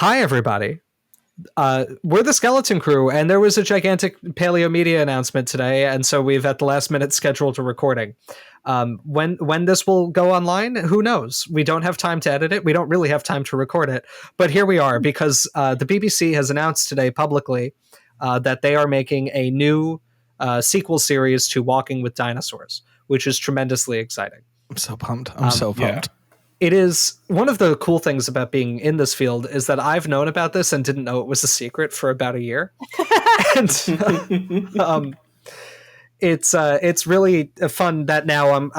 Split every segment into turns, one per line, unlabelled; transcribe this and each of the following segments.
Hi, everybody. We're the Skeleton Crew, and there was a gigantic paleomedia announcement today, and so we've at the last minute scheduled a recording. When this will go online, who knows? We don't have time to edit it. We don't really have time to record it, but here we are because the BBC has announced today publicly that they are making a new sequel series to Walking with Dinosaurs, which is tremendously exciting.
I'm so pumped. I'm so pumped.
Yeah. It is one of the cool things about being in this field is that I've known about this and didn't know it was a secret for about a year. And it's really fun that now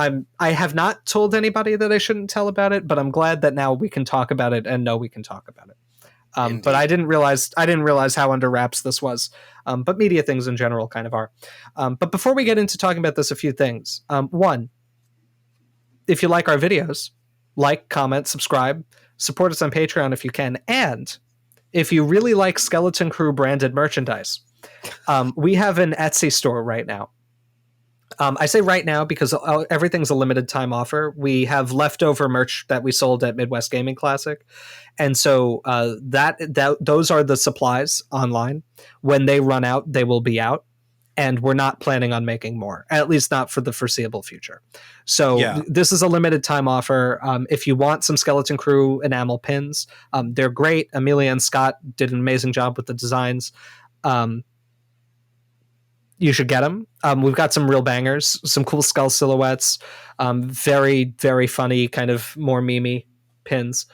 I have not told anybody that I shouldn't tell about it, but I'm glad that now we can talk about it and know we can talk about it. But I didn't realize how under wraps this was. But media things in general kind of are. But before we get into talking about this, a few things. One, if you like our videos, like, comment, subscribe, support us on Patreon if you can. And if you really like Skeleton Crew branded merchandise, we have an Etsy store right now. I say right now because everything's a limited time offer. We have leftover merch that we sold at Midwest Gaming Classic. And so those are the supplies online. When they run out, they will be out. And we're not planning on making more, at least not for the foreseeable future. So This is a limited time offer. If you want some Skeleton Crew enamel pins, they're great. Amelia and Scott did an amazing job with the designs. You should get them. We've got some real bangers, some cool skull silhouettes, very, very funny, kind of more memey pins.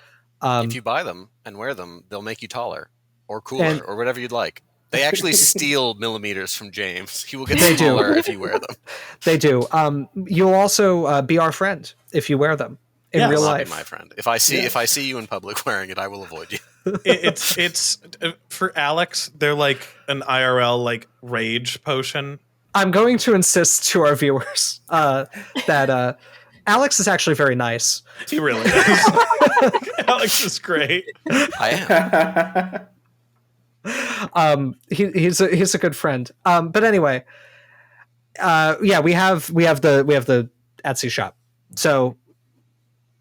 If you buy them and wear them, they'll make you taller or cooler or whatever you'd like. They actually steal millimeters from James. He will get smaller if you wear them.
They do. You'll also be our friend if you wear them in real life.
Be my friend. If I see you in public wearing it, I will avoid you.
It's for Alex. They're like an IRL like rage potion.
I'm going to insist to our viewers that Alex is actually very nice.
He really is. Alex is great.
I am.
He's a good friend. But anyway, we have the Etsy shop. So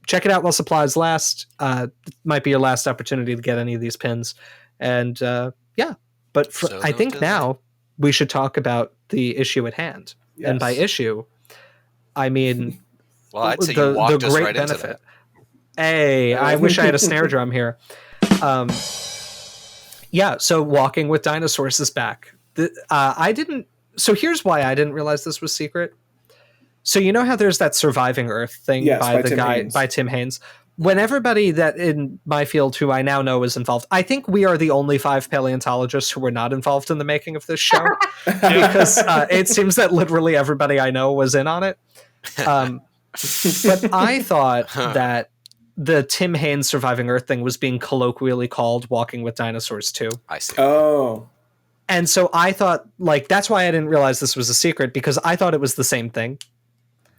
check it out while supplies last. It might be your last opportunity to get any of these pins. And but I think now we should talk about the issue at hand. Yes. And by issue, I mean
I'd say you walked us right into that.
Hey, I wish I had a snare drum here. So Walking with Dinosaurs is back. So here's why I didn't realize this was secret. So you know how there's that Surviving Earth thing by Tim Haynes? When everybody that in my field who I now know is involved, I think we are the only 5 paleontologists who were not involved in the making of this show because it seems that literally everybody I know was in on it. But I thought that the Tim Haynes Surviving Earth thing was being colloquially called Walking with Dinosaurs 2.
I see.
Oh.
And so I thought, that's why I didn't realize this was a secret, because I thought it was the same thing.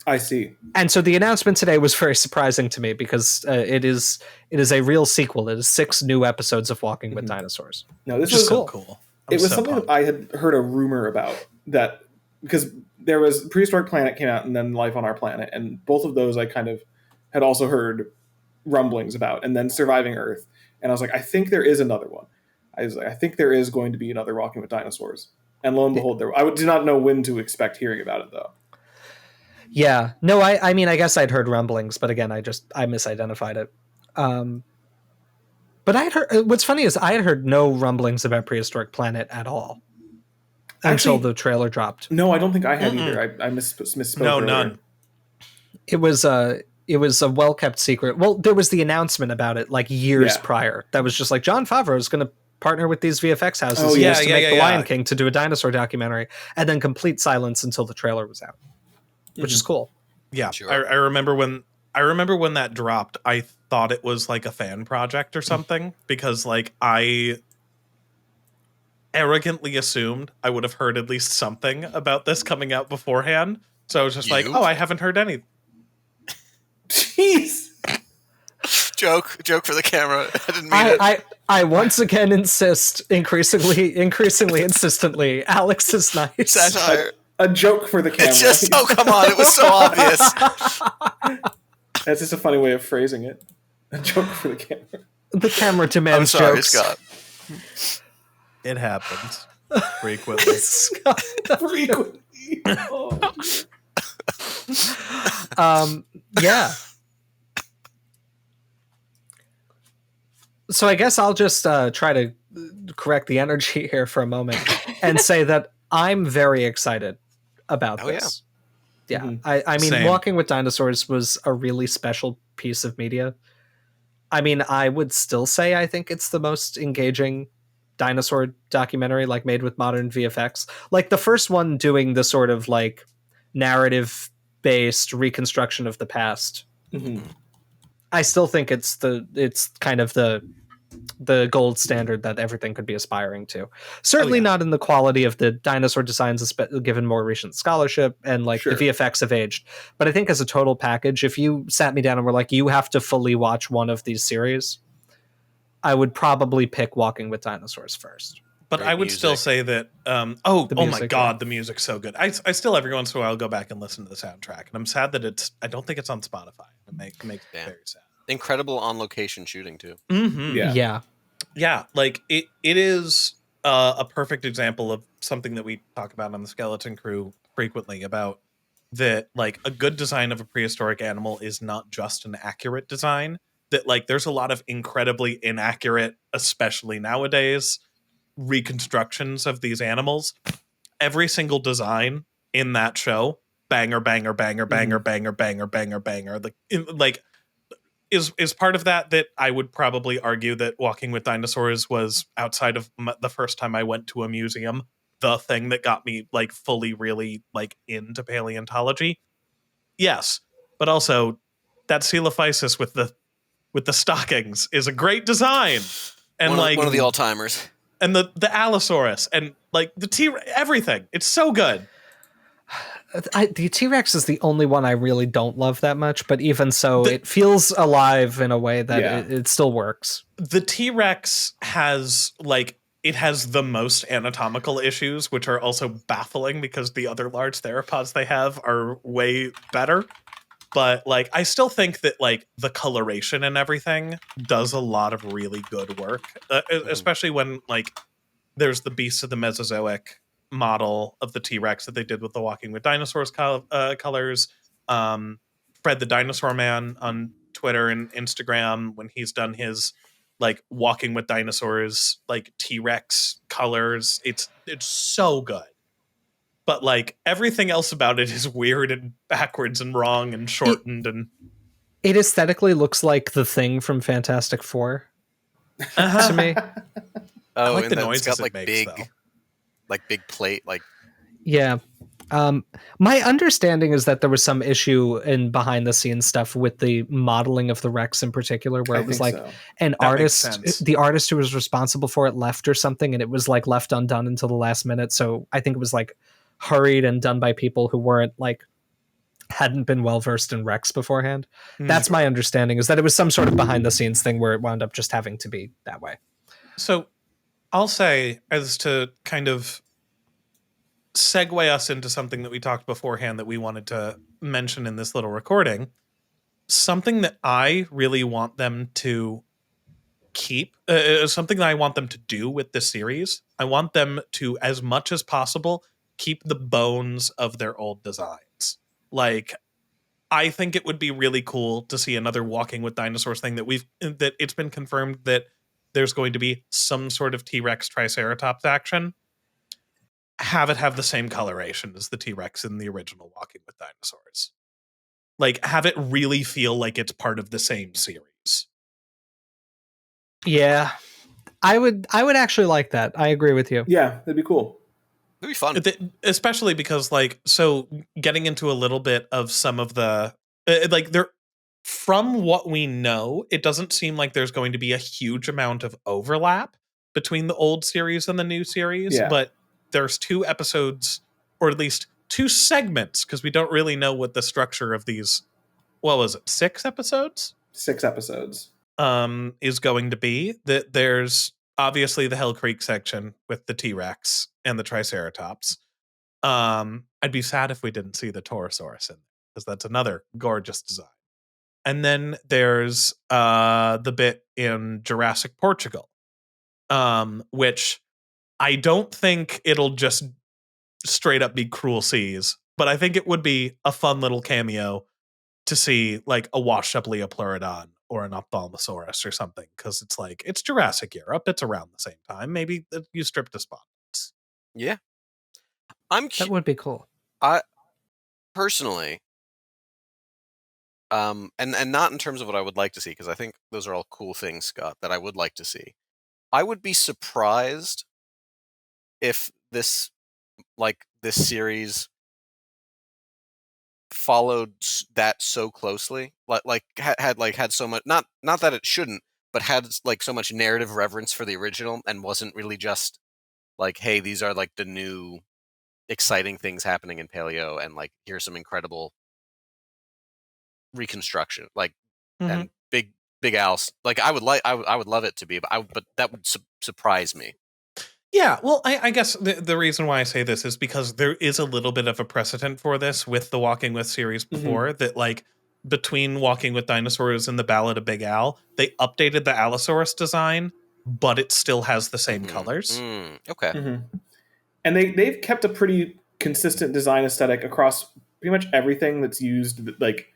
I see.
And so the announcement today was very surprising to me because it is a real sequel. It is 6 new episodes of Walking with Dinosaurs.
No, this was
cool.
It was something that I had heard a rumor about, that because there was Prehistoric Planet came out and then Life on Our Planet, and both of those I kind of had also heard rumblings about, and then Surviving Earth, and I was like, I think there is another one. I think there is going to be another Walking with Dinosaurs, and lo and behold, I did not know when to expect hearing about it though.
Yeah, no, I mean, I guess I'd heard rumblings, but again, I misidentified it. But I had heard. What's funny is I had heard no rumblings about Prehistoric Planet at all until the trailer dropped.
No, I don't think I had either. I misspoke.
No,
earlier.
none.
It was a well-kept secret. Well, there was the announcement about it years prior. That was just Jon Favreau is going to partner with these VFX houses to make The Lion King to do a dinosaur documentary, and then complete silence until the trailer was out, which is cool.
Yeah,
sure.
I remember when that dropped. I thought it was a fan project or something because I arrogantly assumed I would have heard at least something about this coming out beforehand. So I was just I haven't heard anything.
Jeez.
Joke for the camera. I didn't mean it.
I once again insist, increasingly insistently, Alex is nice.
Satire.
A joke for the camera.
It's just, come on, it was so obvious.
That's just a funny way of phrasing it. A joke for the camera.
The camera demands
I'm sorry,
jokes.
Scott.
It happens frequently.
Scott.
Frequently. Oh,
Yeah. So I guess I'll just try to correct the energy here for a moment and say that I'm very excited about this. Yeah.
Mhm.
I mean,
Same.
Walking with Dinosaurs was a really special piece of media. I mean, I would still say I think it's the most engaging dinosaur documentary, like, made with modern VFX. Like, the first one doing the sort of like narrative based reconstruction of the past.
Mhm.
I still think it's kind of the gold standard that everything could be aspiring to. Certainly
yeah.
not in the quality of the dinosaur designs, given more recent scholarship, and like
Sure.
the VFX have aged. But I think as a total package, if you sat me down and were like, you have to fully watch one of these series, I would probably pick Walking with Dinosaurs first.
But
Great
I would still
music.
say that,
The
oh my
music,
God,
yeah.
the music's so good. I still, every once in a while, go back and listen to the soundtrack. And I'm sad that I don't think it's on Spotify. It makes me
Yeah.
very sad.
Incredible on-location shooting, too.
Mm-hmm.
Yeah.
Yeah, like it is a perfect example of something that we talk about on the Skeleton Crew frequently, about that, like, a good design of a prehistoric animal is not just an accurate design. That, like, there's a lot of incredibly inaccurate, especially nowadays, reconstructions of these animals. Every single design in that show, banger, banger, banger, banger, banger, banger, banger, banger. Like is part of that I would probably argue that Walking with Dinosaurs was, outside of the first time I went to a museum, the thing that got me, like, fully really, like, into paleontology. Yes, but also that Coelophysis with the stockings is a great design, and
One of the all-timers.
and the Allosaurus and, like, the everything. It's so good.
The T-Rex is the only one I really don't love that much, but even so, it feels alive in a way that
Yeah.
it still works.
The T-Rex has, like, it has the most anatomical issues, which are also baffling because the other large theropods they have are way better. But, like, I still think that, like, the coloration and everything does a lot of really good work, especially when, like, there's the Beasts of the Mesozoic model of the T-Rex that they did with the Walking with Dinosaurs colors. Fred the Dinosaur Man on Twitter and Instagram, when he's done his, like, Walking with Dinosaurs, like, T-Rex colors, it's so good. But, like, everything else about it is weird and backwards and wrong and shortened.
It aesthetically looks like the Thing from Fantastic Four to me.
Oh,
like
and
the
then
noises
it's got,
it
like,
makes, though.
big plate, like...
Yeah. My understanding is that there was some issue in behind the scenes stuff with the modeling of the Rex in particular, where
I
it was
think
like
so.
an
That makes
artist,
sense.
the artist who was responsible for it left or something, and it was like left undone until the last minute. So I think it was like hurried and done by people who weren't like hadn't been well versed in Rex beforehand. That's my understanding, is that it was some sort of behind the scenes thing where it wound up just having to be that way.
So I'll say, as to kind of segue us into something that we talked beforehand that we wanted to mention in this little recording, something that I really want them to keep, something that I want them to do with this series. I want them to, as much as possible, keep the bones of their old designs. Like, I think it would be really cool to see another Walking with Dinosaurs thing that it's been confirmed that there's going to be some sort of T-Rex Triceratops action. Have it have the same coloration as the T-Rex in the original Walking with Dinosaurs. Like, have it really feel like it's part of the same series.
Yeah. I would actually like that. I agree with you.
Yeah, that'd be cool.
It'd be fun.
Especially because, like, so getting into a little bit of some of the, like, there, from what we know, it doesn't seem like there's going to be a huge amount of overlap between the old series and the new series,
Yeah.
but there's 2 episodes, or at least 2 segments, because we don't really know what the structure of these, what was it, 6 episodes?
6 episodes.
Is going to be. That there's obviously the Hell Creek section with the T-Rex and the Triceratops. I'd be sad if we didn't see the Torosaurus in there, because that's another gorgeous design. And then there's the bit in Jurassic Portugal, which I don't think it'll just straight up be Cruel Seas, but I think it would be a fun little cameo to see like a washed up Leopleurodon or an Ophthalmosaurus or something, because it's like it's Jurassic Europe, it's around the same time. Maybe you strip the spots.
Yeah,
that would be cool.
I personally, and not in terms of what I would like to see, because I think those are all cool things, Scott, that I would like to see. I would be surprised if this series followed that so closely, had so much, not that it shouldn't, but had like so much narrative reverence for the original and wasn't really just like, hey, these are like the new exciting things happening in paleo, and like here's some incredible reconstruction, like and big Al's. Like I would love it to be, but that would surprise me.
Yeah, well, I guess the reason why I say this is because there is a little bit of a precedent for this with the Walking With series before, that like between Walking With Dinosaurs and the Ballad of Big Al, they updated the Allosaurus design, but it still has the same colors.
Okay.
And they've kept a pretty consistent design aesthetic across pretty much everything that's used, like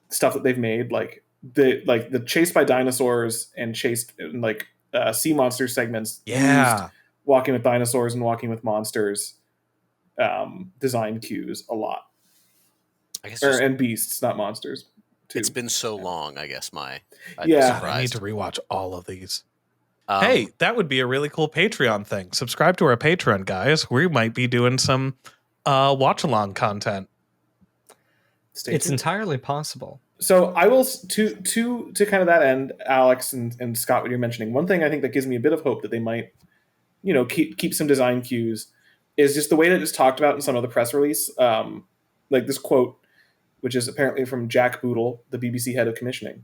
stuff that they've made, like the Chased by Dinosaurs and Chased like sea monster segments.
Yeah,
used Walking With Dinosaurs and Walking With Monsters design cues a lot.
I guess
and beasts, not monsters. Too.
It's been so long. I guess I
need to rewatch all of these. Hey, that would be a really cool Patreon thing. Subscribe to our Patreon, guys. We might be doing some watch along content.
It's entirely possible.
So I will to kind of that end, Alex and Scott, what you're mentioning. One thing I think that gives me a bit of hope that they might, keep some design cues is just the way that it's talked about in some of the press release. Like this quote, which is apparently from Jack Boodle, the BBC head of commissioning,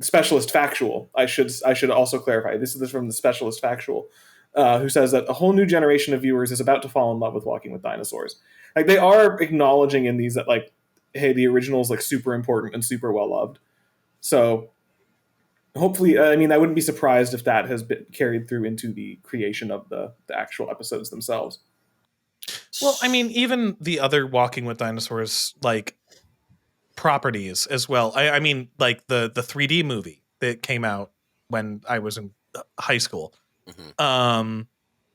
specialist factual. I should also clarify. This is from the specialist factual, who says that a whole new generation of viewers is about to fall in love with Walking With Dinosaurs. Like they are acknowledging in these that like, hey, the original is like super important and super well loved. So hopefully, I wouldn't be surprised if that has been carried through into the creation of the actual episodes themselves.
Well, even the other Walking With Dinosaurs like properties as well. I mean, like the 3D movie that came out when I was in high school.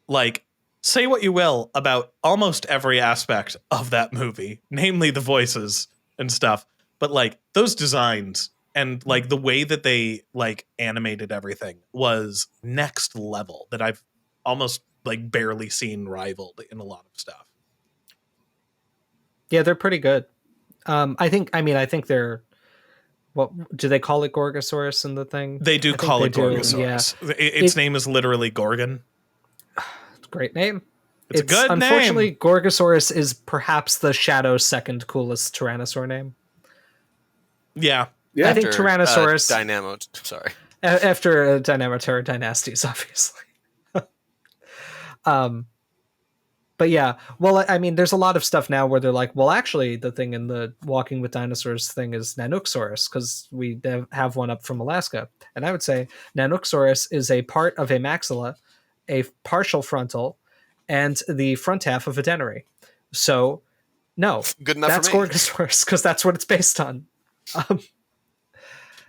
Like, say what you will about almost every aspect of that movie, namely the voices and stuff, but like those designs and like the way that they like animated everything was next level that I've almost like barely seen rivaled in a lot of stuff.
Yeah, they're pretty good. I think they're, what do they call it, Gorgosaurus in the thing?
They do call it Gorgosaurus. Yeah. Its name is literally Gorgon.
Great name.
It's a good name.
Unfortunately, Gorgosaurus is perhaps the Shadow's second coolest Tyrannosaur name.
Yeah.
I think Tyrannosaurus...
Sorry.
After Dynamoptera Dynasties, obviously. But yeah, well, there's a lot of stuff now where they're like, well, actually, the thing in the Walking With Dinosaurs thing is Nanuqsaurus, because we have one up from Alaska. And I would say Nanuqsaurus is a part of a maxilla, a partial frontal, and the front half of a denary. So, no,
good enough
that's
for me.
Gorgosaurus, because that's what it's based on.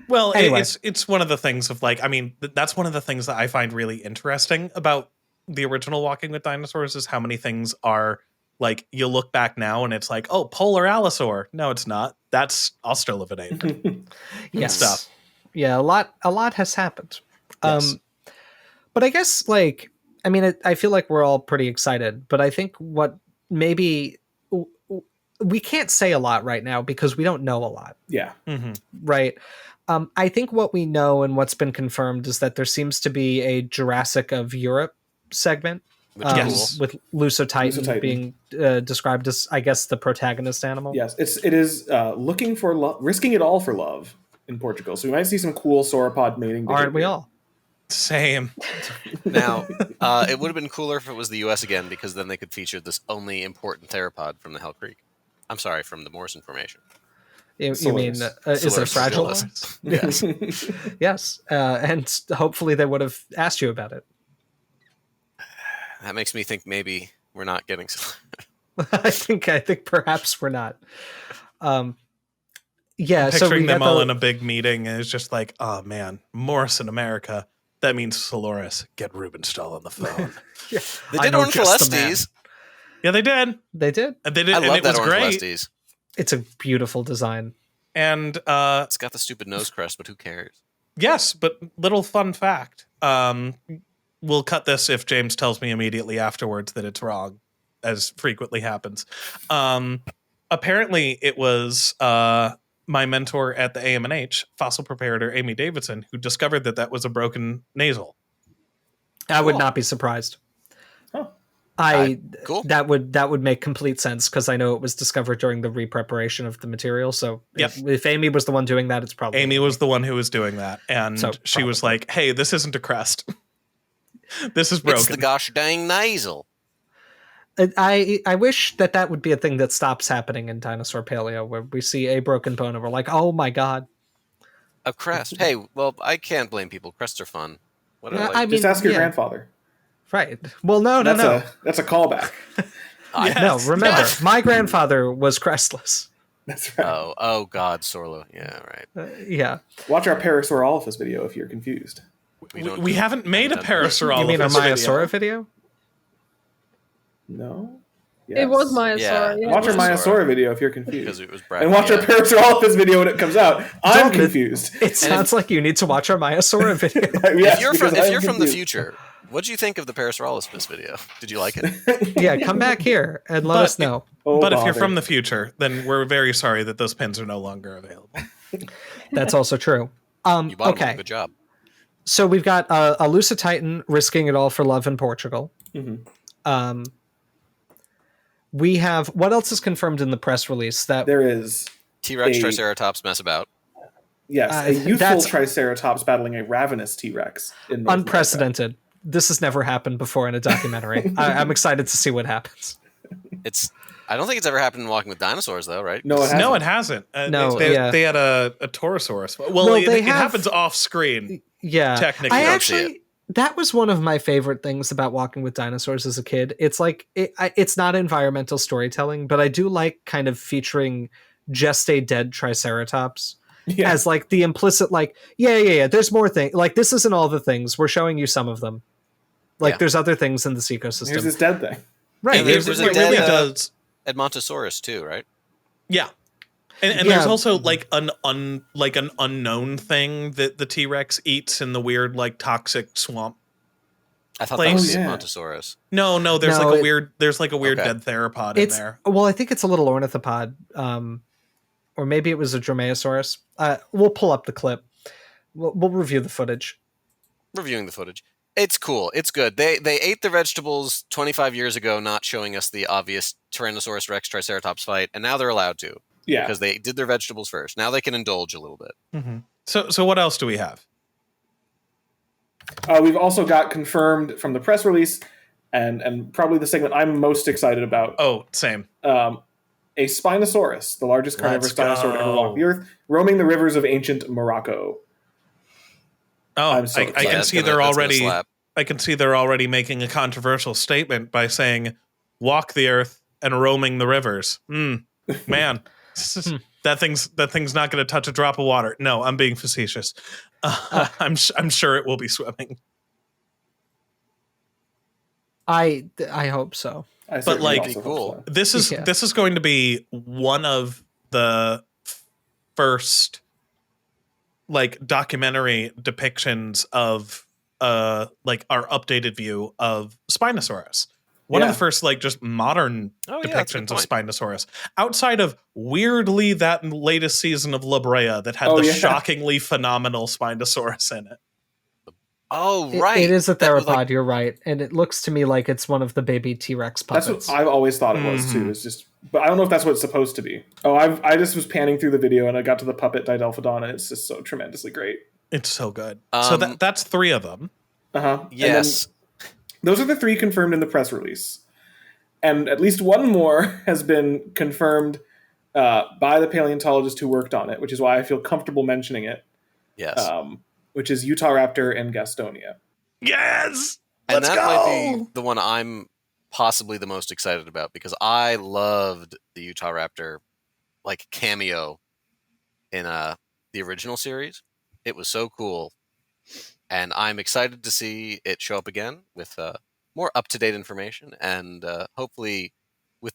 Well,
anyway.
It's one of the things of like, that's one of the things that I find really interesting about the original Walking With Dinosaurs is how many things are like, you look back now and it's like, oh, polar allosaur. No, it's not. That's Australopithecus.
Yes.
Stuff.
Yeah, a lot has happened.
Yes.
But I guess like, I feel like we're all pretty excited, but I think what maybe we can't say a lot right now because we don't know a lot.
Yeah.
Right. I think what we know and what's been confirmed is that there seems to be a Jurassic of Europe segment with Lusotitan being described as, I guess, the protagonist animal.
Yes, it is looking for risking it all for love in Portugal. So we might see some cool sauropod mating behavior.
Aren't we all?
Same.
Now, it would have been cooler if it was the U.S. again, because then they could feature this only important theropod from the Hell Creek. I'm sorry, from the Morrison Formation.
You mean, is it a fragile one?
Yes.
Yes. And hopefully they would have asked you about it.
That makes me think maybe we're not getting.
I think perhaps we're not. Yeah,
I'm
so
picturing
we
them
got
all in a big meeting, and it's just like, oh man, Morris in America. That means Soloris. Get Rubenstahl on the phone.
Yeah,
They
I
did
know
Orange
just the man.
Celestes.
Yeah, they did.
They did.
And they did.
I
and
love
it
that
was
Orange
great.
Celestes.
It's a beautiful design.
And
It's got the stupid nose crest, but who cares?
yes, but little fun fact. We'll cut this if James tells me immediately afterwards that it's wrong, as frequently happens. Apparently, it was my mentor at the AMNH, fossil preparator Amy Davidson, who discovered that was a broken nasal.
I would
Cool.
not be surprised.
Oh.
Cool.
That would make complete sense because I know it was discovered during the re-preparation of the material. So
Yep.
if Amy was the one doing that, it's probably
Amy was the one who was doing that, and
So,
she was
probably.
like, "Hey, this isn't a crest. This is broken."
It's the gosh dang nasal.
I wish that would be a thing that stops happening in dinosaur paleo, where we see a broken bone and we're like, oh my god.
A crest. Hey, well, I can't blame people. Crests are fun. What
Yeah,
are, like,
I mean,
Just ask your
yeah.
grandfather.
Right. Well, no.
That's a callback.
No, remember, my grandfather was crestless.
That's right.
oh God, Sorlo. Yeah, right.
Yeah.
Watch our Parasaurolophus video if you're confused.
We haven't made a
You
Parasaurolophus
mean a
video.
Maiasaura video?
No?
It was
Yes.
Maiasaura. Yeah.
Watch our
Maiasaura.
Maiasaura video if you're
Because
confused.
it was Brad.
And watch our Parasaurolophus video when it comes out. I'm confused.
It sounds like you need to watch our Maiasaura video.
Yes,
If you're
because I'm
from the
confused.
future, what do you think of the Parasaurolophus video? Did you like it?
Yeah, come back here and let
But
us know.
Oh,
But if you're
bother.
from the future, then we're very sorry that those pins are no longer available.
That's also true.
You bought them all.
Okay.
Good job.
So we've got a Lusatitan risking it all for love in Portugal.
Mhm.
We have, what else is confirmed in the press release? That
There is,
T-Rex
A-
Triceratops mess about.
yes, a youthful
that's-
Triceratops battling a ravenous T-Rex. In North
unprecedented. This has never happened before in a documentary. I'm excited to see what happens.
I don't think it's ever happened in Walking with Dinosaurs, though, right?
No, it hasn't.
No, it hasn't.
No,
they,
yeah.
they had a Torosaurus. Well,
Well,
it
they have-
happens off screen.
Yeah,
Technically.
I
You don't
actually that was one of my favorite things about Walking with Dinosaurs as a kid. It's like it's not environmental storytelling, but I do like kind of featuring just a dead Triceratops
Yeah.
as like the implicit like yeah. There's more things. Like this isn't all the things. We're showing you some of them. Like
Yeah.
there's other things in this ecosystem.
Here's this dead thing.
Right.
And
It
there's a
really
dead,
does.
Edmontosaurus, too, right?
Yeah. And
Yeah.
there's also like an unknown thing that the T-Rex eats in the weird like toxic swamp.
I thought
Place.
that was the
Oh, yeah.
Edmontosaurus.
No, there's
No,
like a
it-
weird
Okay.
dead theropod in
It's
there.
well, I think it's a little ornithopod, or maybe it was a Dromaeosaurus. We'll pull up the clip. We'll review the footage.
Reviewing the footage. It's cool. It's good. They ate the vegetables 25 years ago, not showing us the obvious Tyrannosaurus Rex Triceratops fight, and now they're allowed to
Yeah.
because they did their vegetables first. Now they can indulge a little bit.
Mm-hmm. So what else do we have?
We've also got confirmed from the press release, and probably the segment I'm most excited about,
Oh, same.
a Spinosaurus, the largest carnivorous
Let's
dinosaur to ever
go.
walk the earth, roaming the rivers of ancient Morocco.
Oh,
I'm so
I
excited.
can
That's
see
gonna-
they're
that's gonna
already.
slap.
I can see they're already making a controversial statement by saying, "Walk the earth and roaming the rivers." Man, that thing's not going to touch a drop of water. No, I'm being facetious. I'm sure it will be swimming.
I hope so.
I certainly
like-
also hope
Cool.
so.
This is
Yeah.
this is going to be one of the first like documentary depictions of like our updated view of Spinosaurus. One of
Yeah.
the first like just modern
Oh, yeah, that's a good
depictions of
point.
Spinosaurus. Outside of weirdly that latest season of La Brea that had
Oh,
the
yeah.
shockingly phenomenal Spinosaurus in it.
Oh,
It-
right.
it is a
That was,
theropod,
like-
you're right. And it looks to me like it's one of the baby T-Rex
That's
puppets.
what I've always thought it was too. It's just, but I don't know if that's what it's supposed to be. Oh, I just was panning through the video and I got to the puppet Didelphodon, and it's just so tremendously great.
It's so good. So that's three of them.
Yes.
Those are the three confirmed in the press release, and at least one more has been confirmed by the paleontologist who worked on it, which is why I feel comfortable mentioning it.
Yes.
Which is Utahraptor and Gastonia.
Yes!
And
Let's
that
go!
might be the one I'm possibly the most excited about, because I loved the Utahraptor like cameo in the original series. It was so cool. And I'm excited to see it show up again with more up-to-date information, and hopefully with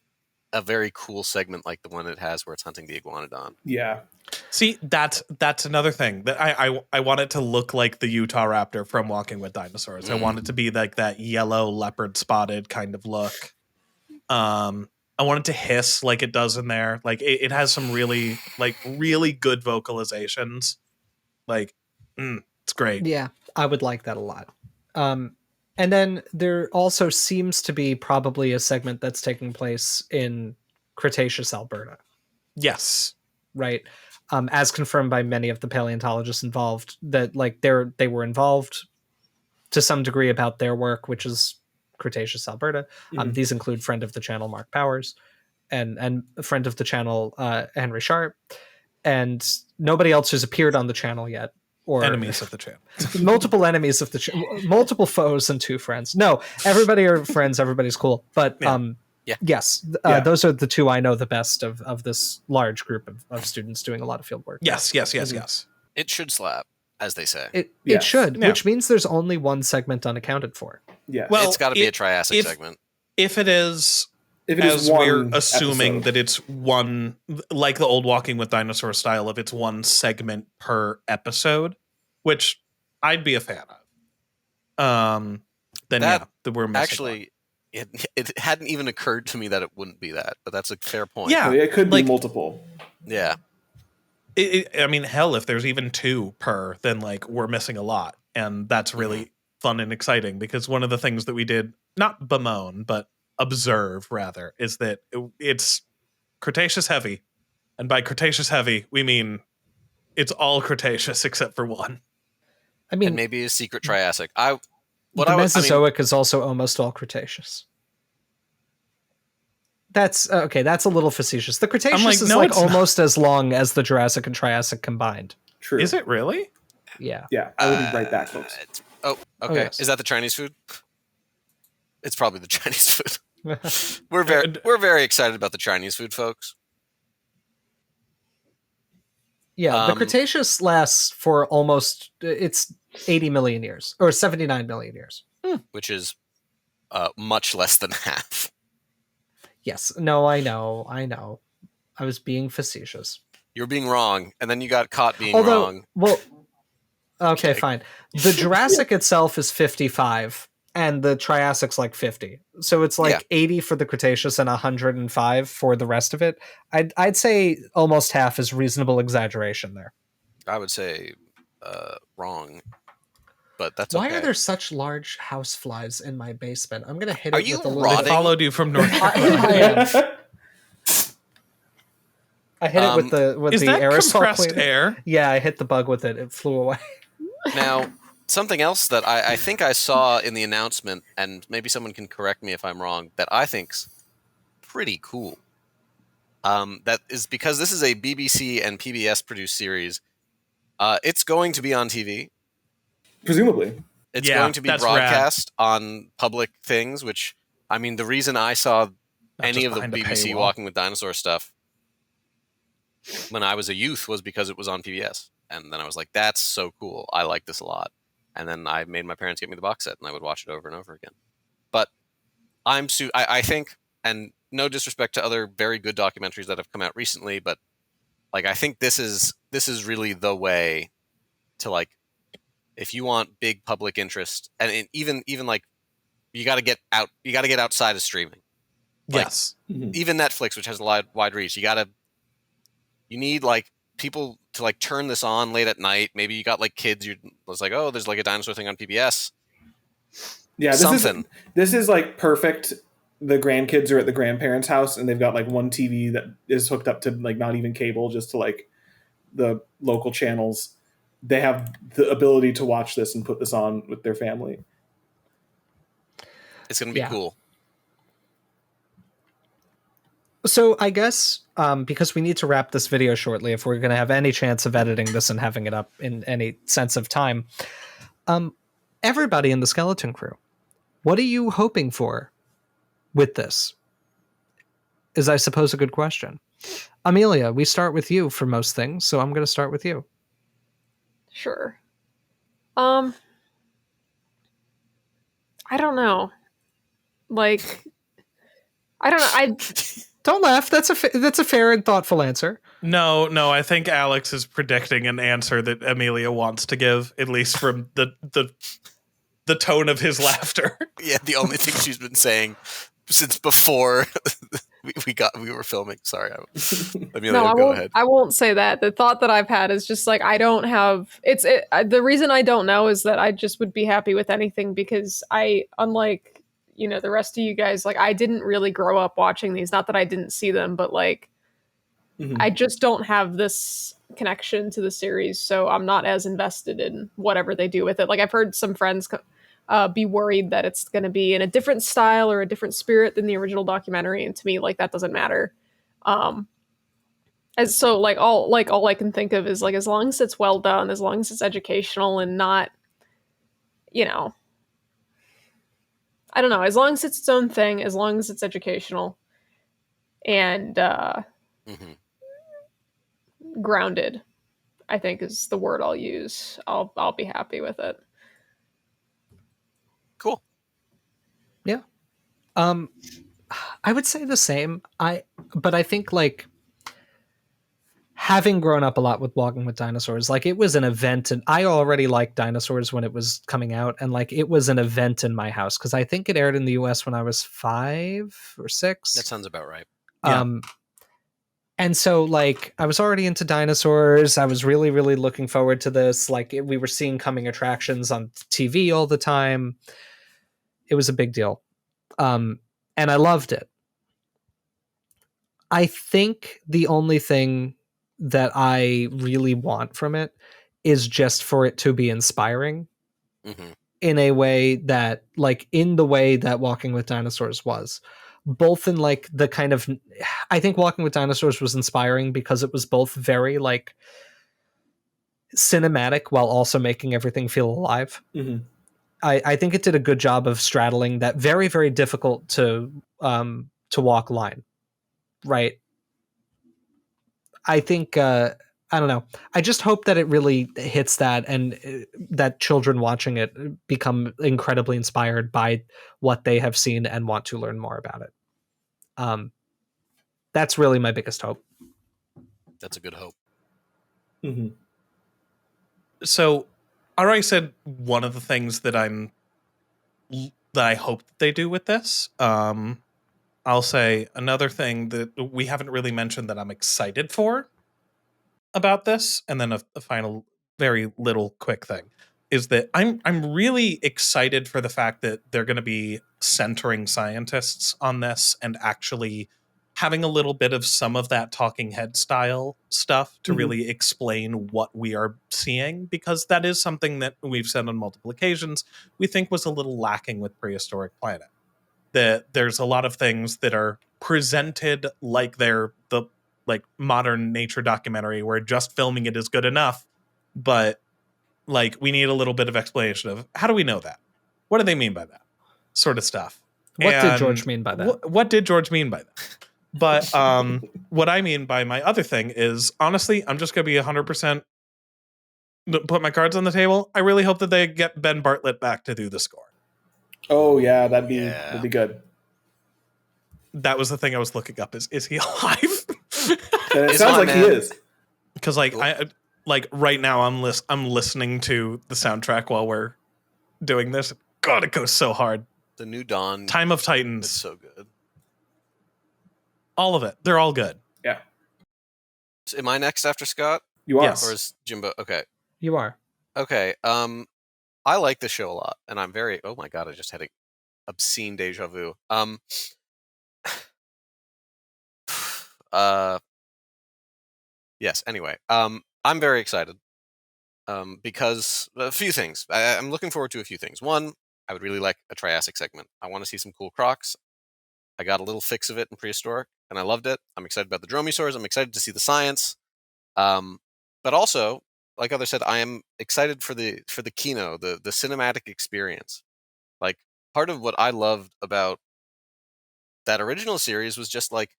a very cool segment like the one it has where it's hunting the iguanodon.
Yeah.
See, that's another thing that I want it to look like the Utahraptor from Walking with Dinosaurs. I want it to be like that yellow leopard spotted kind of look. I want it to hiss like it does in there. Like it has some really good vocalizations. Like, it's great.
Yeah, I would like that a lot. And then there also seems to be probably a segment that's taking place in Cretaceous Alberta.
Yes.
Right. As confirmed by many of the paleontologists involved, that like they were involved to some degree about their work, which is Cretaceous Alberta. These include friend of the channel Mark Powers and a friend of the channel Henry Sharp, and nobody else who's appeared on the channel yet. Or
enemies of the channel.
Multiple enemies of the channel. Multiple foes and 2 friends. No, everybody are friends. Everybody's cool. But yes, those are the 2 I know the best of this large group of students doing a lot of field work.
Yes.
It should slap, as they say.
It should, which means there's only one segment unaccounted for.
Yeah.
Well, it's got to be a Triassic segment.
If it is,
as
we're assuming
episode.
that it's one, like the old Walking with Dinosaur style of it's one segment per episode, which I'd be a fan of. Then we're missing
actually
one.
it hadn't even occurred to me that it wouldn't be that, but that's a fair point.
Yeah,
it could be multiple.
Yeah.
I mean, hell, if there's even 2 per, then like we're missing a lot, and that's really fun and exciting, because one of the things that we did, not bemoan, but observe rather, is that it's Cretaceous heavy, and by Cretaceous heavy we mean it's all Cretaceous except for one.
I mean,
and maybe a secret Triassic.
The Mesozoic is also almost all Cretaceous. That's okay. That's a little facetious. The Cretaceous is almost as long as the Jurassic and Triassic combined.
True.
Is it really?
Yeah.
Yeah. I will be right back, folks.
Okay.
Oh, yes.
Is that the Chinese food? It's probably the Chinese food. We're very excited about the Chinese food, folks.
Yeah, the Cretaceous lasts for almost, it's 80 million years, or 79 million years.
Which is much less than half.
Yes. No, I know. I was being facetious.
You're being wrong, and then you got caught being wrong.
Well, okay, fine. The Jurassic itself is 55, and the Triassic's like 50. So it's like 80 for the Cretaceous and 105 for the rest of it. I'd say almost half is reasonable exaggeration there.
I would say wrong, but that's
Why
okay.
are there such large house flies in my basement? I'm going to hit
it
with
the
little...
They followed you from North
Carolina. I hit it with the aerosol
compressed
cleaner.
Air?
Yeah, I hit the bug with it. It flew away.
Now, something else that I think I saw in the announcement, and maybe someone can correct me if I'm wrong, that I think's pretty cool. That is because this is a BBC and PBS produced series. It's going to be on TV.
Presumably.
It's going to be broadcast on public things, which, I mean, the reason I saw any of the BBC Walking with Dinosaur stuff when I was a youth was because it was on PBS. And then I was like, that's so cool. I like this a lot. And then I made my parents get me the box set, and I would watch it over and over again. But I think, and no disrespect to other very good documentaries that have come out recently, but like I think this is really the way to, like, if you want big public interest, and even like you got to get outside of streaming. Like,
yes.
Even Netflix, which has a wide reach, you need like people to like turn this on late at night. Maybe you got like kids. It's like, oh, there's like a dinosaur thing on PBS.
Yeah, this is like perfect. The grandkids are at the grandparents' house, and they've got like one TV that is hooked up to like not even cable, just to like the local channels. They have the ability to watch this and put this on with their family.
It's going to be cool.
So I guess because we need to wrap this video shortly, if we're going to have any chance of editing this and having it up in any sense of time, everybody in the Skeleton Crew, what are you hoping for with this? Is, I suppose, a good question. Amelia, we start with you for most things, so I'm going to start with you.
Sure. I don't know. Like, I don't know.
Don't laugh. That's a fair and thoughtful answer.
No, I think Alex is predicting an answer that Amelia wants to give, at least from the tone of his laughter.
Yeah, the only thing she's been saying since before we were filming. Sorry, Amelia, go ahead.
I won't say that. The thought that I've had is just like I don't have. The reason I don't know is that I just would be happy with anything because unlike the rest of you guys, like I didn't really grow up watching these. Not that I didn't see them, but like I just don't have this connection to the series, so I'm not as invested in whatever they do with it. Like I've heard some friends be worried that it's going to be in a different style or a different spirit than the original documentary, and to me, like that doesn't matter. As so, all I can think of is like as long as it's well done, as long as it's educational and not, I don't know, as long as it's its own thing, as long as it's educational and grounded, I think is the word I'll use. I'll be happy with it.
Cool.
Yeah. I would say the same. But I think like having grown up a lot with Walking with Dinosaurs, like it was an event, and I already liked dinosaurs when it was coming out, and like it was an event in my house because I think it aired in the US when I was 5 or 6.
That sounds about right.
Yeah. And so like I was already into dinosaurs. I was really, really looking forward to this. Like we were seeing coming attractions on TV all the time. It was a big deal. And I loved it. I think the only thing that I really want from it is just for it to be inspiring in a way that, like, in the way that Walking with Dinosaurs was. Both in, like, the kind of... I think Walking with Dinosaurs was inspiring because it was both very, like, cinematic while also making everything feel alive. I think it did a good job of straddling that very, very difficult to walk line. Right. I think, I don't know. I just hope that it really hits that and that children watching it become incredibly inspired by what they have seen and want to learn more about it. That's really my biggest hope.
That's a good hope.
So I already said one of the things that I hope that they do with this. I'll say another thing that we haven't really mentioned that I'm excited for about this, and then a final very little quick thing is that I'm really excited for the fact that they're going to be centering scientists on this and actually having a little bit of some of that talking head style stuff to really explain what we are seeing, because that is something that we've said on multiple occasions we think was a little lacking with Prehistoric Planet. That there's a lot of things that are presented like they're the modern nature documentary where just filming it is good enough, but like we need a little bit of explanation of how do we know that? What do they mean by that? Sort of stuff.
What did George mean by that?
What did George mean by that? But what I mean by my other thing is, honestly, I'm just going to be 100% put my cards on the table. I really hope that they get Ben Bartlett back to do the score.
Oh yeah, that'd be good.
That was the thing I was looking up. Is he alive?
It sounds like he is.
Because right now I'm listening to the soundtrack while we're doing this. God, it goes so hard.
The New Dawn,
Time of Titans,
is so good.
All of it. They're all good.
Yeah.
So am I next after Scott?
You are.
Yes.
Or is Jimbo? Okay.
You are.
Okay. I like the show a lot, and I'm very. Oh my god! I just had an obscene deja vu. Yes. Anyway, I'm very excited. Because a few things. I'm looking forward to a few things. One, I would really like a Triassic segment. I want to see some cool crocs. I got a little fix of it in prehistoric, and I loved it. I'm excited about the dromaeosaurs. I'm excited to see the science. But also, like others said, I am excited for the kino, the cinematic experience. Like, part of what I loved about that original series was just like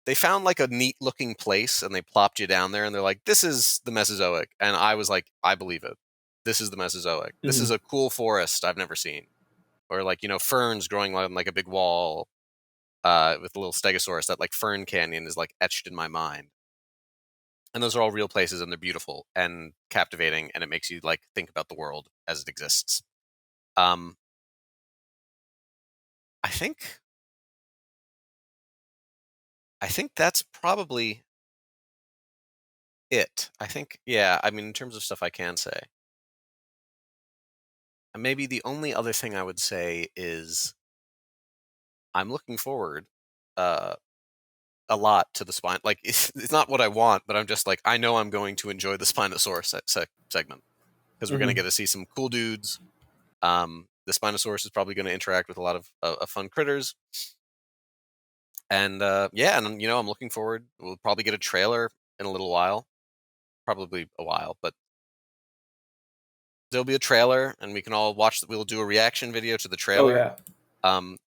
they found like a neat looking place and they plopped you down there and they're like, this is the Mesozoic. And I was like, I believe it. This is the Mesozoic. This is a cool forest I've never seen. Or like, ferns growing on like a big wall with a little stegosaurus. That like fern canyon is like etched in my mind. And those are all real places and they're beautiful and captivating and it makes you like think about the world as it exists. I think that's probably it. I think, yeah, I mean, in terms of stuff I can say. And maybe the only other thing I would say is I'm looking forward a lot to the spine. Like, it's not what I want, but I'm just like, I know I'm going to enjoy the Spinosaurus segment because we're going to get to see some cool dudes. The Spinosaurus is probably going to interact with a lot of fun critters. And yeah, and I'm looking forward. We'll probably get a trailer in a little while. Probably a while, but there'll be a trailer and we can all watch. We'll do a reaction video to the trailer.
Oh, yeah.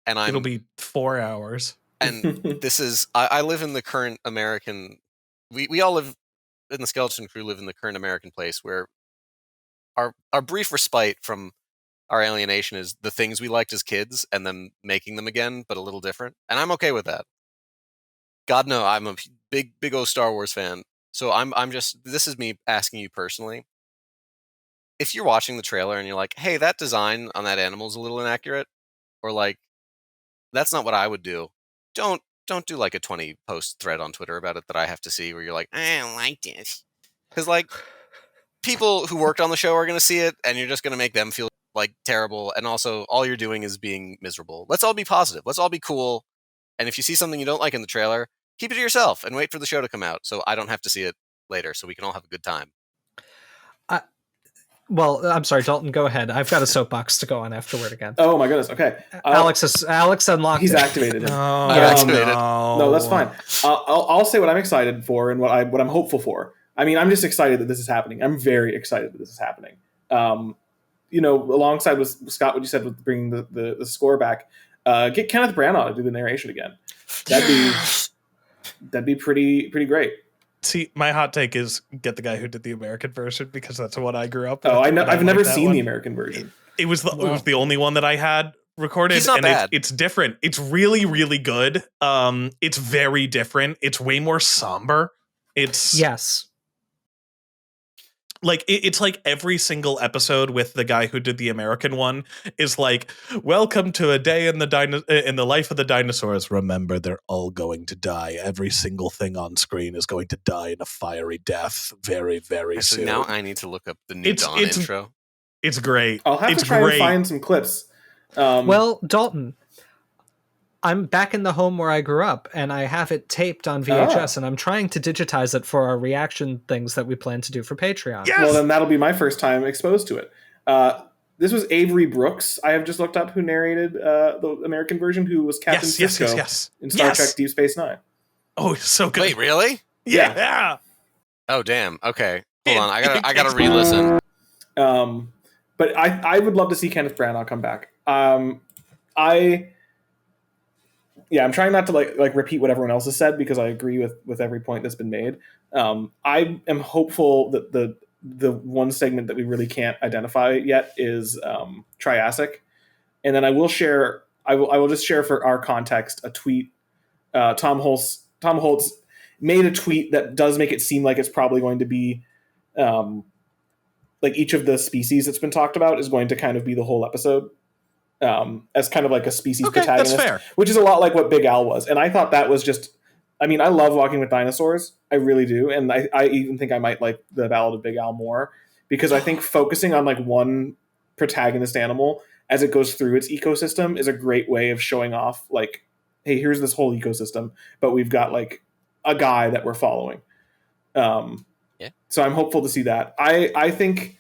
And it'll be 4 hours.
And this is, I live in the current American, we all live in the Skeleton Crew, live in the current American place where our brief respite from our alienation is the things we liked as kids and then making them again, but a little different. And I'm okay with that. God, no, I'm a big old Star Wars fan. So I'm just, this is me asking you personally. If you're watching the trailer and you're like, hey, that design on that animal is a little inaccurate, or like, that's not what I would do, don't do like a 20 post thread on Twitter about it that I have to see where you're like, I don't like this. Because like, people who worked on the show are going to see it and you're just going to make them feel like terrible. And also all you're doing is being miserable. Let's all be positive. Let's all be cool. And if you see something you don't like in the trailer, keep it to yourself and wait for the show to come out so I don't have to see it later so we can all have a good time.
Well, I'm sorry, Dalton, go ahead. I've got a soapbox to go on afterward again.
Oh my goodness. Okay.
Alex unlocked
He's
it.
activated it.
Activated.
No, that's fine. I'll say what I'm excited for and what I'm hopeful for. I mean, I'm just excited that this is happening. I'm very excited that this is happening. Alongside with Scott, what you said with bringing the score back, get Kenneth Branagh to do the narration again. That'd be pretty great.
See, my hot take is get the guy who did the American version because that's what I grew up with.
Oh, I've never seen the American version.
It was the only one that I had recorded.
He's not bad.
It's different. It's really, really good. It's very different. It's way more somber.
Yes.
Like it's like every single episode with the guy who did the American one is like, welcome to a day in the life of the dinosaurs. Remember, they're all going to die. Every single thing on screen is going to die in a fiery death very, very soon.
Now I need to look up the new Dawn intro.
It's great.
I'll have to try and find some clips.
Well, Dalton, I'm back in the home where I grew up, and I have it taped on VHS, and I'm trying to digitize it for our reaction things that we plan to do for Patreon.
Yes!
Well, then that'll be my first time exposed to it. This was Avery Brooks, I have just looked up, who narrated the American version, who was Captain Sisko in Star Trek Deep Space Nine.
Oh, it's so good.
Wait, really?
Yeah.
Oh, damn. Okay. Hold on. I gotta re-listen.
But I would love to see Kenneth Branagh come back. I'm trying not to like repeat what everyone else has said because I agree with every point that's been made. I am hopeful that the one segment that we really can't identify yet is Triassic, and then I will just share for our context a tweet. Tom Holtz made a tweet that does make it seem like it's probably going to be like each of the species that's been talked about is going to kind of be the whole episode. As kind of like a species protagonist,
that's fair.
Which is a lot like what Big Al was. And I thought that was just, I mean, I love Walking with Dinosaurs. I really do. And I even think I might like the Ballad of Big Al more because I think focusing on like one protagonist animal as it goes through its ecosystem is a great way of showing off like, hey, here's this whole ecosystem, but we've got like a guy that we're following. So I'm hopeful to see that. I think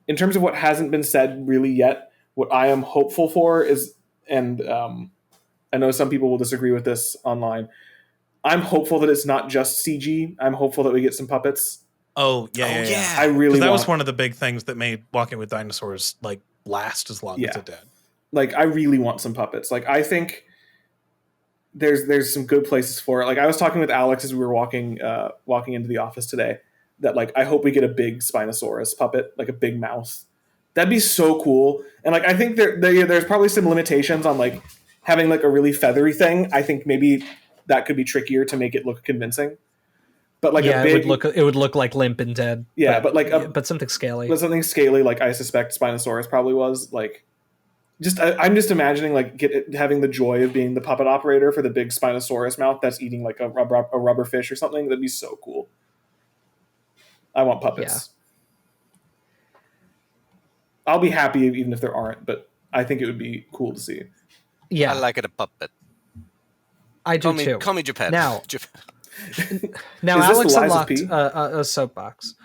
in terms of what hasn't been said really yet, what I am hopeful for is, and I know some people will disagree with this online. I'm hopeful that it's not just CG. I'm hopeful that we get some puppets.
Oh yeah.
I really
that
want,
was one of the big things that made Walking with Dinosaurs like last as long as it did.
Like, I really want some puppets. Like, I think there's some good places for it. Like, I was talking with Alex as we were walking into the office today, that like I hope we get a big Spinosaurus puppet, like a big mouth. That'd be so cool. And like I think there's probably some limitations on like having like a really feathery thing. I think maybe that could be trickier to make it look convincing. But like a big,
it would look like limp and dead.
Yeah, but
something scaly.
But something scaly, like I suspect Spinosaurus probably was. Like, I'm just imagining like having the joy of being the puppet operator for the big Spinosaurus mouth that's eating like a rubber fish or something. That'd be so cool. I want puppets. Yeah. I'll be happy even if there aren't, but I think it would be cool to see.
Yeah, I like it a puppet.
I do too.
Call me Japan.
Now,
Now
Alex unlocked a soapbox,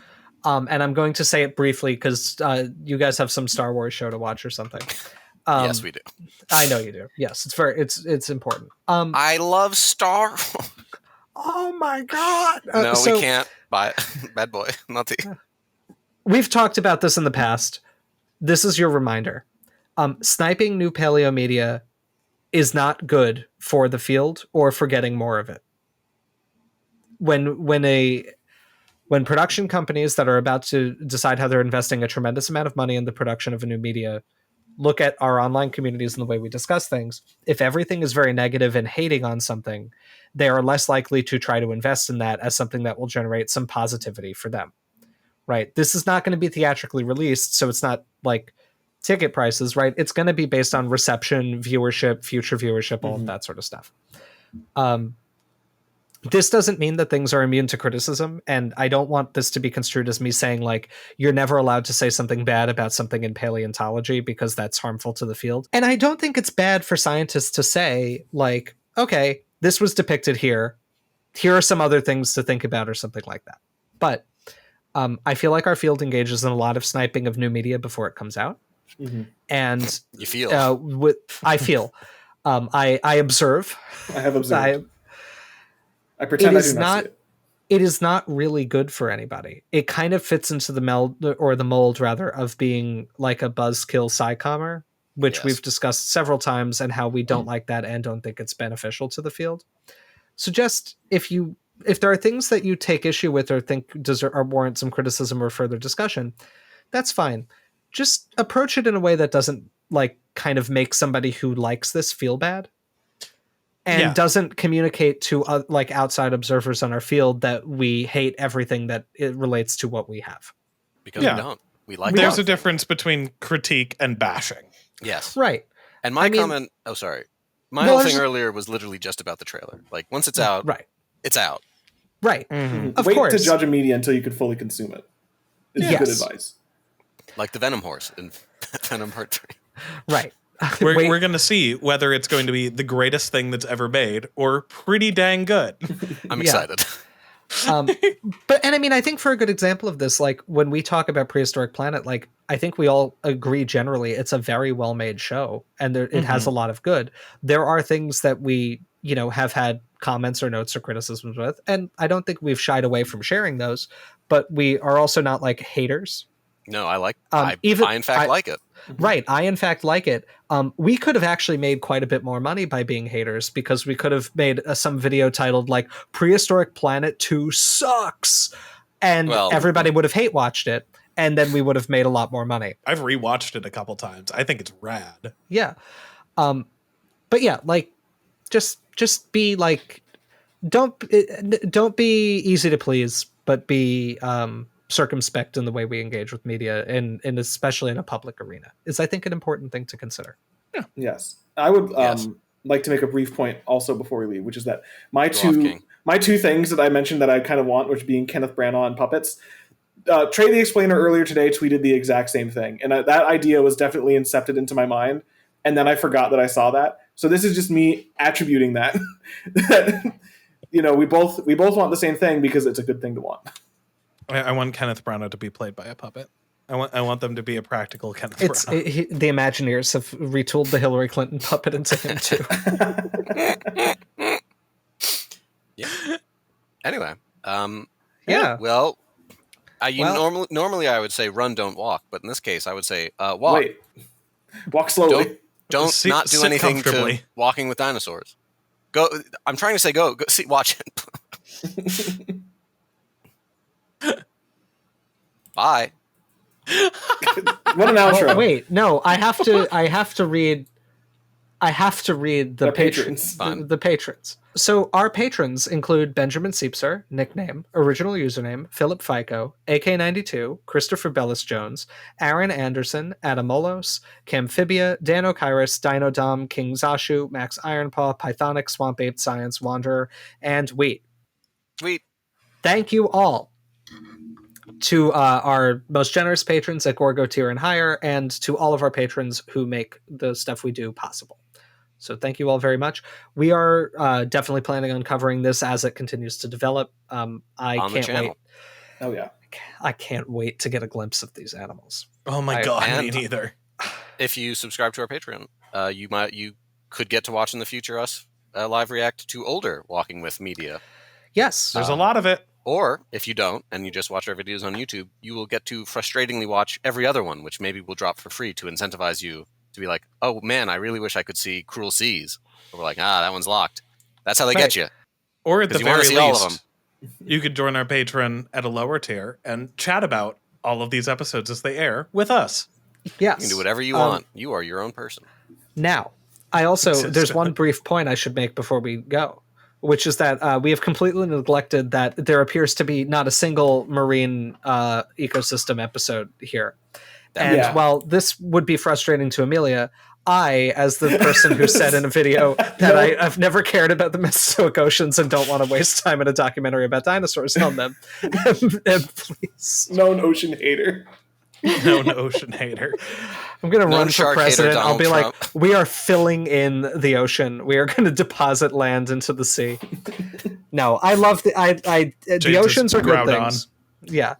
and I'm going to say it briefly because you guys have some Star Wars show to watch or something.
Yes, we do.
I know you do. Yes, it's important.
I love Star Wars.
Oh my god!
No, we can't buy it. Bad boy, naughty.
We've talked about this in the past. This is your reminder. Sniping new paleomedia is not good for the field or for getting more of it. When production companies that are about to decide how they're investing a tremendous amount of money in the production of a new media look at our online communities and the way we discuss things, if everything is very negative and hating on something, they are less likely to try to invest in that as something that will generate some positivity for them. Right? This is not going to be theatrically released, so it's not like ticket prices, right? It's going to be based on reception, viewership, future viewership, all of that sort of stuff. This doesn't mean that things are immune to criticism, and I don't want this to be construed as me saying, like, you're never allowed to say something bad about something in paleontology because that's harmful to the field. And I don't think it's bad for scientists to say, like, okay, this was depicted here. Here are some other things to think about or something like that. But I feel like our field engages in a lot of sniping of new media before it comes out. Mm-hmm. And
you feel
I feel I observe.
I have observed. I pretend I do not see it.
It is not really good for anybody. It kind of fits into the mold rather of being like a buzzkill sci-commer, which we've discussed several times, and how we don't like that and don't think it's beneficial to the field. So just if there are things that you take issue with or think or warrant some criticism or further discussion, that's fine. Just approach it in a way that doesn't like kind of make somebody who likes this feel bad. And doesn't communicate to like outside observers on our field that we hate everything that it relates to what we have.
Because we don't. We like.
There's a difference between critique and bashing.
Yes.
Right.
And my comment. Oh, sorry. My whole thing earlier was literally just about the trailer. Like once it's out, it's out.
Right.
Mm-hmm. Of course. Wait to judge a media until you can fully consume it. It's good advice.
Like the Venom horse in Venom Part 3.
Right.
We're going to see whether it's going to be the greatest thing that's ever made or pretty dang good.
I'm excited.
But I mean, I think for a good example of this, like when we talk about Prehistoric Planet, like I think we all agree generally it's a very well made show and it has a lot of good. There are things that we, have had comments or notes or criticisms with, and I don't think we've shied away from sharing those, but we are also not like haters.
No, I like. I in fact like it.
Right, I in fact like it. We could have actually made quite a bit more money by being haters because we could have made some video titled like "Prehistoric Planet 2 sucks," and everybody would have hate watched it, and then we would have made a lot more money.
I've rewatched it a couple times. I think it's rad.
Yeah, but yeah, like just be like, don't be easy to please, but be circumspect in the way we engage with media and especially in a public arena is I think an important thing to consider.
Yeah. Yes. I would like to make a brief point also before we leave, which is that my two things that I mentioned that I kind of want, which being Kenneth Branagh and puppets. Trey the Explainer earlier today tweeted the exact same thing. And that idea was definitely incepted into my mind. And then I forgot that I saw that. So this is just me attributing that, we both want the same thing because it's a good thing to want.
I want Kenneth Branagh to be played by a puppet. I want them to be a practical Kenneth
It's
Branagh.
the Imagineers have retooled the Hillary Clinton puppet into him too.
Yeah. Anyway,
Yeah.
Well,
Well-
normally I would say run, don't walk, but in this case I would say walk.
Wait. Walk slowly.
Don't not do
sit
anything to
comfortably.
Walking with Dinosaurs. Go. I'm trying to say go see, watch it. Bye.
What an outro.
Wait, no, I have to read the
Their
patrons.
Fine.
The patrons. So our patrons include Benjamin Seepser, nickname, original username, Philip Fico, AK92, Christopher Bellis Jones, Aaron Anderson, Adamolos, Camphibia, Dan O'Kyrus, Dino Dom, King Zashu, Max Ironpaw, Pythonic, Swamp Ape, Science Wanderer, and Wheat.
Sweet.
Thank you all to our most generous patrons at Gorgo tier and higher, and to all of our patrons who make the stuff we do possible. So thank you all very much. We are definitely planning on covering this as it continues to develop. I
On the
can't
channel.
wait.
Oh yeah.
I can't wait to get a glimpse of these animals.
Oh my
I-
god, me
and-
neither.
If you subscribe to our Patreon, you could get to watch in the future us live react to older Walking with media.
Yes.
There's a lot of it.
Or if you don't and you just watch our videos on YouTube, you will get to frustratingly watch every other one, which maybe we'll drop for free to incentivize you to be like, oh man, I really wish I could see Cruel Seas. But we're like, that one's locked. That's how they
Right.
get you.
Or at the
Because you want
very
to see
least,
all of them.
you could join our patron at a lower tier and chat about all of these episodes as they air with us.
Yes.
You can do whatever you want. You are your own person.
Now, I also,
Consistent.
there's one brief point I should make before we go, which is that we have completely neglected that there appears to be not a single marine ecosystem episode here. And
Yeah.
while this would be frustrating to Amelia, I, as the person who said in a video that
No.
I've never cared about the Mesozoic oceans and don't want to waste time in a documentary about dinosaurs on them, and please,
Known ocean hater.
Known ocean hater.
I'm going to
Known
run for
shark hater
president. I'll
Donald
be like,
Trump.
we are filling in the ocean. We are going to deposit land into the sea. No, I love the
James
the oceans
is
are good
growled on.
things. Yeah,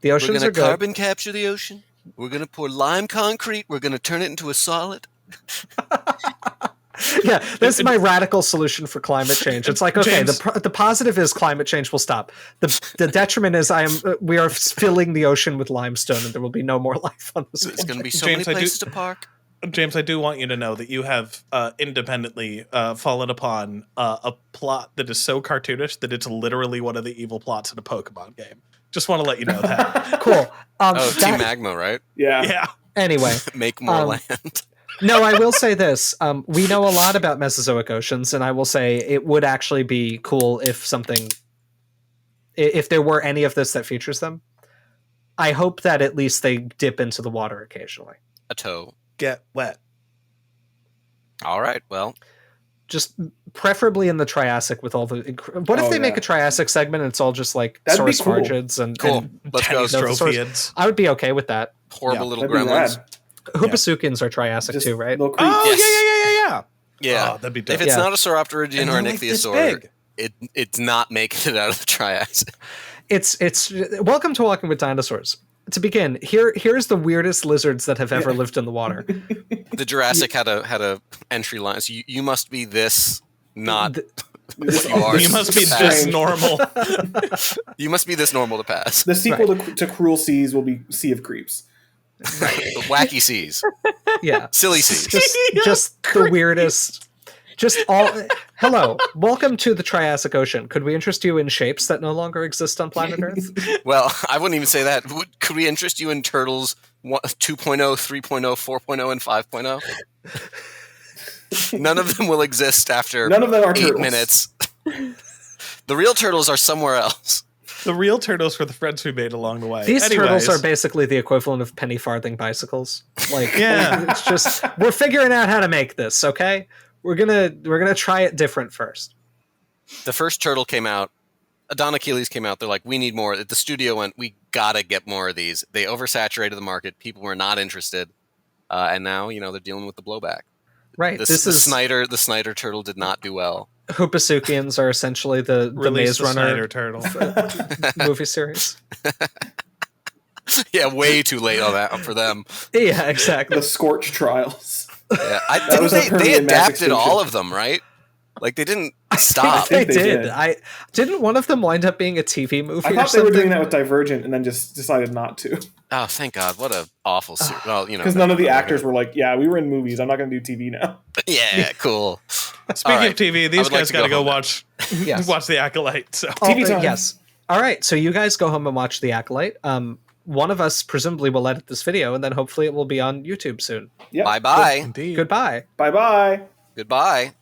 the
We're
oceans
going
are
to
good.
carbon capture the ocean. We're going to pour lime concrete. We're going to turn it into a solid.
Yeah, this is my radical solution for climate change. It's like, okay,
James-
the positive is climate change will stop. The detriment is we are filling the ocean with limestone, and there will be no more life on this.
There's going to be so
James,
many
I do-
places to park.
James, I do want you to know that you have independently fallen upon a plot that is so cartoonish that it's literally one of the evil plots in a Pokemon game. Just want to let you know that.
Cool.
Team Magma, right?
Yeah.
Yeah.
Anyway,
Make more
Um,
land.
no, I will say this. We know a lot about Mesozoic oceans, and I will say it would actually be cool if if there were any of this that features them. I hope that at least they dip into the water occasionally.
A toe.
Get wet.
All right. Well,
Just preferably in the Triassic with all the... What if
Oh,
they make
yeah.
a Triassic segment and it's all just like
That'd be
sauropsorids and
cool.
and
Let's go.
Tanystrophiids.
I would be okay with that.
Horrible
Yeah,
little
That'd be
gremlins.
rad.
Hoopasukians are Triassic
Just
too, right?
little creeps.
Oh,
Yes.
yeah.
Yeah.
Oh, that'd be dope.
If it's
Yeah.
not a Sauropterygian
And
or an
they're, like, this
Ichthyosaur,
big.
it's not making it out of the Triassic.
It's welcome to Walking with Dinosaurs. To begin, here's the weirdest lizards that have ever lived in the water.
The Jurassic had a entry line. So you must be this, not
This-
you are.
You must be
Strange.
this normal.
you must be this normal to pass.
The sequel to Cruel Seas will be Sea of Creeps.
Wacky seas,
Yeah,
silly seas.
just the weirdest. Just all. Hello, welcome to the Triassic Ocean. Could we interest you in shapes that no longer exist on planet Earth?
Well, I wouldn't even say that. Could we interest you in turtles 2.0, 3.0, 4.0, and 5.0? None of them will exist after
None of them are
8
turtles.
minutes. The real turtles are somewhere else.
The real turtles were the friends we made along the way.
These
Anyways,
turtles are basically the equivalent of penny farthing bicycles. Like,
Yeah.
it's just we're figuring out how to make this. Okay, we're gonna try it different first.
The first turtle came out. Don Achilles came out. They're like, we need more. The studio went, we gotta get more of these. They oversaturated the market. People were not interested, and now they're dealing with the blowback.
Right.
The
This is
Snyder turtle did not do well.
Hoopasukians are essentially the
release
Maze
the
Runner
Snyder turtle.
movie series.
Yeah, way too late on that for them.
Yeah, exactly.
The Scorch trials.
Yeah,
That was a
they
permanent mass
adapted all
extinction.
of them, right? Like they didn't
I
stop.
think
I
they
think they
did.
did.
I didn't one of them wind up being a TV movie
I
or
thought they
something?
were doing that with Divergent and then just decided not to.
Oh, thank God! What a awful series. Well, you know,
Because none of the actors were like, yeah, we were in movies. I'm not going to do TV now.
Yeah, cool.
Speaking
right.
of TV,
I
these
would like
guys
to
got to
go
go
home now.
watch
Yes.
watch The Acolyte. So
TV time.
Yes. All right. So you guys go home and watch The Acolyte. One of us presumably will edit this video, and then hopefully it will be on YouTube soon.
Yeah.
Bye bye.
indeed.
Goodbye.
Bye-bye.
Goodbye.